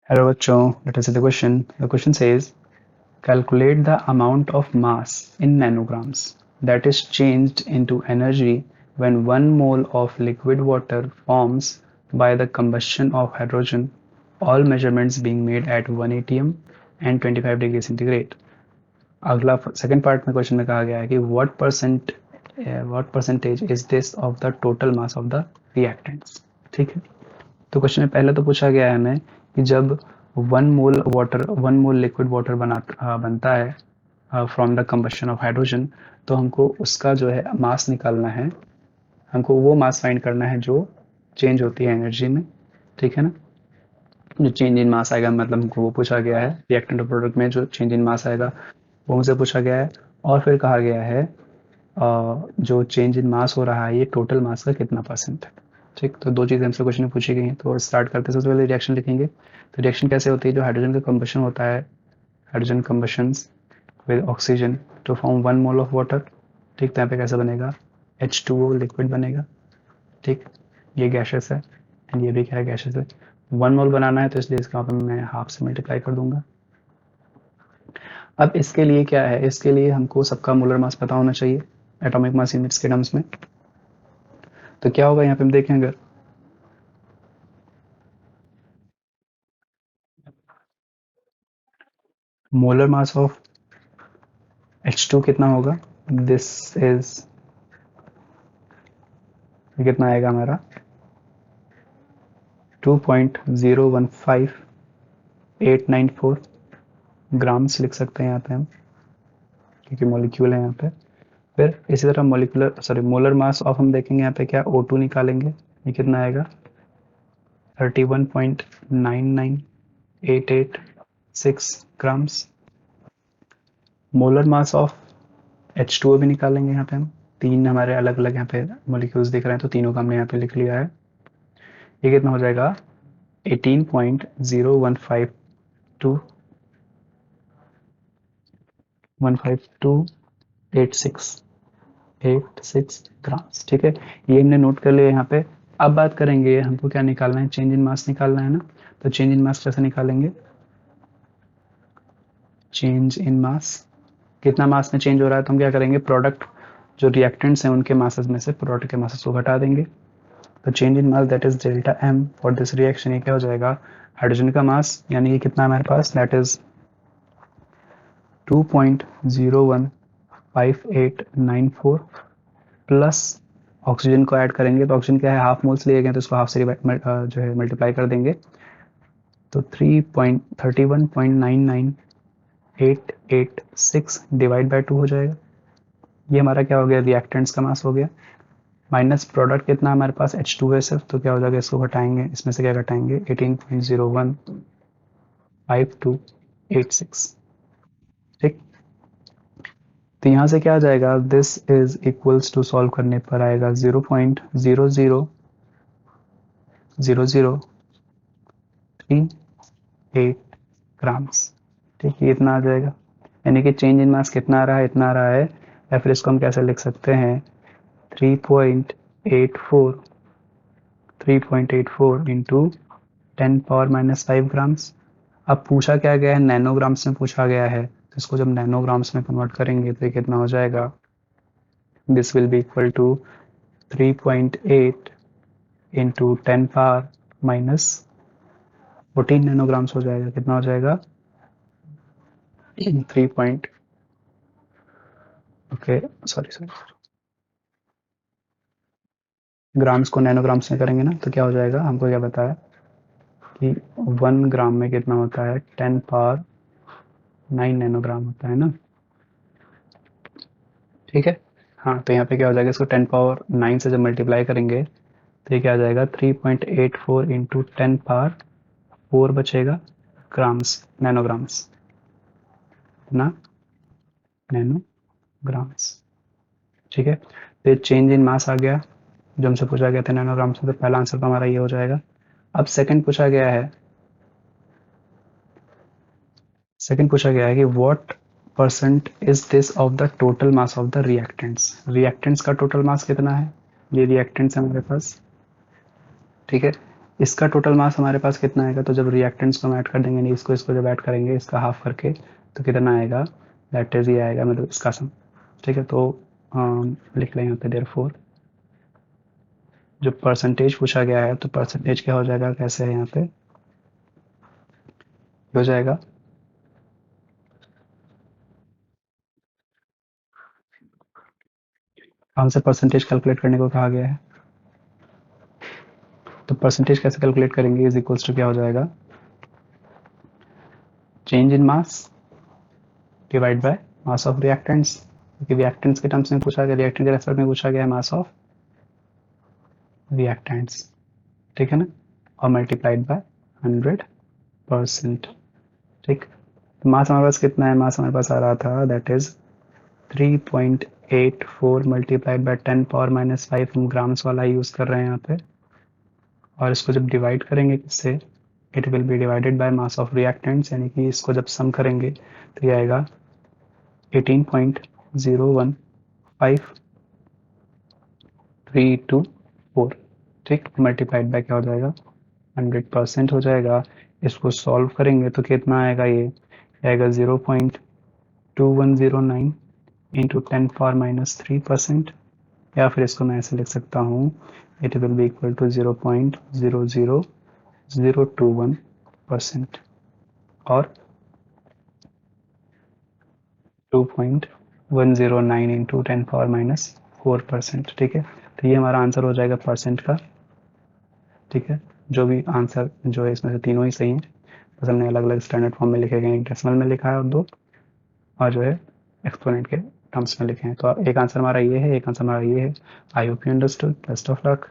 Hello बच्चों, let us see the question. The question says, calculate the amount of mass in nanograms that is changed into energy when 1 mole of liquid water forms by the combustion of hydrogen, all measurements being made at 1 atm and 25 degree centigrade. अगला second part में question में कहा गया है कि what percentage is this of the total mass of the reactants. ठीक है, तो क्वेश्चन में पहले तो पूछा गया है हमें कि जब 1 मोल लिक्विड वाटर बनता है from the combustion of hydrogen, तो हमको उसका जो है मास निकालना है, हमको वो मास फाइंड करना है जो चेंज होती है एनर्जी में। ठीक है ना, जो चेंज इन मास आएगा मतलब हमको वो पूछा गया है, रिएक्टेंट और प्रोडक्ट में जो चेंज इन मास आएगा वो हमसे पूछा गया है। और फिर कहा गया है जो चेंज इन मास हो रहा है ये टोटल मास का कितना परसेंट है। ठीक, तो दो चीज़ें हमसे क्वेश्चन में पूछी गई हैं। तो स्टार्ट करते हैं, सबसे पहले रिएक्शन लिखेंगे। तो रिएक्शन कैसे होती है, जो हाइड्रोजन का कंबशन होता है, hydrogen combustions with oxygen to form 1 mole of water. ठीक, तो यहाँ पे कैसे बनेगा, H2O लिक्विड बनेगा। ठीक, ये गैसेस है एंड ये भी क्या है, गैसेस है। 1 मोल बनाना है तो इसलिए इसका मैं हाफ से मल्टीप्लाई कर दूंगा। अब इसके लिए क्या है, इसके लिए हमको सबका मोलर मास पता होना चाहिए एटॉमिक मास यूनिट्स के टर्म्स में। तो क्या होगा यहाँ पे हम देखें, अगर मोलर मास ऑफ H2 कितना होगा, दिस इज कितना आएगा हमारा 2.015894 ग्राम्स लिख सकते हैं यहाँ पे हम, क्योंकि मॉलिक्यूल है यहाँ पे। फिर इसी तरह मोलर मास ऑफ हम देखेंगे यहाँ पे क्या, O2 निकालेंगे, ये कितना आएगा 31.99886 grams. Molar mass of H2O भी निकालेंगे यहाँ पे हम, तीन हमारे अलग अलग यहाँ पे मॉलिक्यूल्स दिख रहे हैं तो तीनों का हमने यहाँ पे लिख लिया है। ये कितना हो जाएगा 18.015286 ग्राम्स। ठीक है, ये हमने नोट कर लिया यहाँ पे। अब बात करेंगे हमको क्या निकालना है, चेंज इन मास निकालना है ना। तो चेंज इन मास कैसे निकालेंगे, चेंज इन मास कितना मास में चेंज हो रहा है, तो हम क्या करेंगे, प्रोडक्ट जो रिएक्टेंट्स हैं उनके मासेस में से प्रोडक्ट के मासेस को घटा देंगे। तो change in mass that is delta M for this reaction, ये क्या हो जाएगा, हाइड्रोजन का मास यानी कि कितना हमारे पास, दैट इज 2.015894 प्लस ऑक्सीजन को ऐड करेंगे। तो ऑक्सीजन क्या है, हाफ मोल्स लिए गए तो इसको हाफ से जो है मल्टीप्लाई कर देंगे। तो 3.31.99886 डिवाइड बाय 2 हो जाएगा। ये हमारा क्या हो गया, रिएक्टेंट्स का मास हो गया। माइनस प्रोडक्ट कितना हमारे पास H2 है सिर्फ, तो क्या हो जाएगा, इसको घटाएंगे, इसमें से क्या घटाएंगे 18.015286। ठीक, तो यहाँ से क्या आ जाएगा, this is equals to solve करने पर आएगा 0.00038 ग्राम्स। ठीक, ये इतना आ जाएगा, यानी कि चेंज इन मास कितना आ रहा है, इतना आ रहा है। या फिर इसको हम कैसे लिख सकते हैं, 3.84 इंटू 10⁻⁵ ग्राम्स। अब पूछा क्या गया है, नैनोग्राम्स में पूछा गया है, तो इसको जब नैनोग्राम्स में कन्वर्ट करेंगे तो ये कितना हो जाएगा, this will be equal to 3.8 into 10⁻⁻14 nanograms हो जाएगा। कितना हो जाएगा 3 पॉइंट, ओके सॉरी ग्राम्स को नैनोग्राम्स में करेंगे ना, तो क्या हो जाएगा, हमको क्या बताया कि 1 ग्राम में कितना होता है, 10⁻⁹ नैनोग्राम होता है ना। ठीक है, हाँ, तो यहाँ पे क्या हो जाएगा, इसको 10⁻⁹ से जब मल्टीप्लाई करेंगे तो ये क्या आ जाएगा 3.84 इंटू 10⁻⁴ बचेगा ग्राम्स, नैनोग्राम्स ना, नैनोग्राम्स। ठीक है, तो चेंज इन मास आ गया जो हमसे पूछा गया था नैनोग्राम से, तो पहला आंसर तो हमारा ये हो जाएगा। अब सेकंड पूछा गया है, कि what percent is this of the total mass of the reactants. Reactants का टोटल मास कितना है, ये रिएक्टेंट्स है हमारे पास। ठीक है, इसका टोटल मास हमारे पास कितना आएगा, तो जब रिएक्टेंट्स को हम ऐड कर देंगे, यानी इसको जब ऐड करेंगे इसका हाफ करके, तो कितना आएगा, दैट इज ये आएगा, मतलब इसका सम। ठीक है, तो लिख लें यहाँ पे देयरफॉर जो परसेंटेज पूछा गया है, तो परसेंटेज क्या हो जाएगा, कैसे है यहाँ पे हो जाएगा, हमसे परसेंटेज कैलकुलेट करने को कहा गया है, तो परसेंटेज कैसे कैलकुलेट करेंगे, इज इक्वल्स टू क्या हो जाएगा, change in mass divide by mass of reactants, क्योंकि रिएक्टेंट्स के टर्म्स में पूछा गया, रिएक्टेंट के रेस्पेक्ट में पूछा गया है मास ऑफ रिएक्टेंट्स, ठीक है ना, और मल्टीप्लाइड बाय 100%। ठीक, मास हमारे पास कितना है, मास हमारे पास आ रहा था दैट इज 3.84 मल्टीप्लाइड बाय 10⁻⁵ हम ग्राम्स वाला यूज कर रहे हैं यहाँ पे, और इसको जब डिवाइड करेंगे किससे, it will B divided by mass of reactants, यानी कि इसको जब सम करेंगे तो ये आएगा 18.01532 ठीक, मल्टीप्लाइड बाय क्या हो जाएगा, 100% हो जाएगा। इसको सॉल्व करेंगे तो कितना आएगा, ये आएगा 0.2109 इंटू 10⁻³ या फिर इसको मैं ऐसे लिख सकता हूँ, it will be equal to 0.00021% और 2.109 इंटू 10⁻⁴%। ठीक है, तो ये हमारा आंसर हो जाएगा परसेंट का। ठीक है, जो भी आंसर जो है इसमें से तीनों ही सही हैं, बस हमने अलग अलग स्टैंडर्ड फॉर्म में लिखे गए, एक डेसिमल में लिखा है और दो और जो है एक्सपोनेंट के टर्म्स में लिखे हैं। तो एक आंसर हमारा ये है, एक आंसर हमारा ये है। I hope you understood. Best of luck.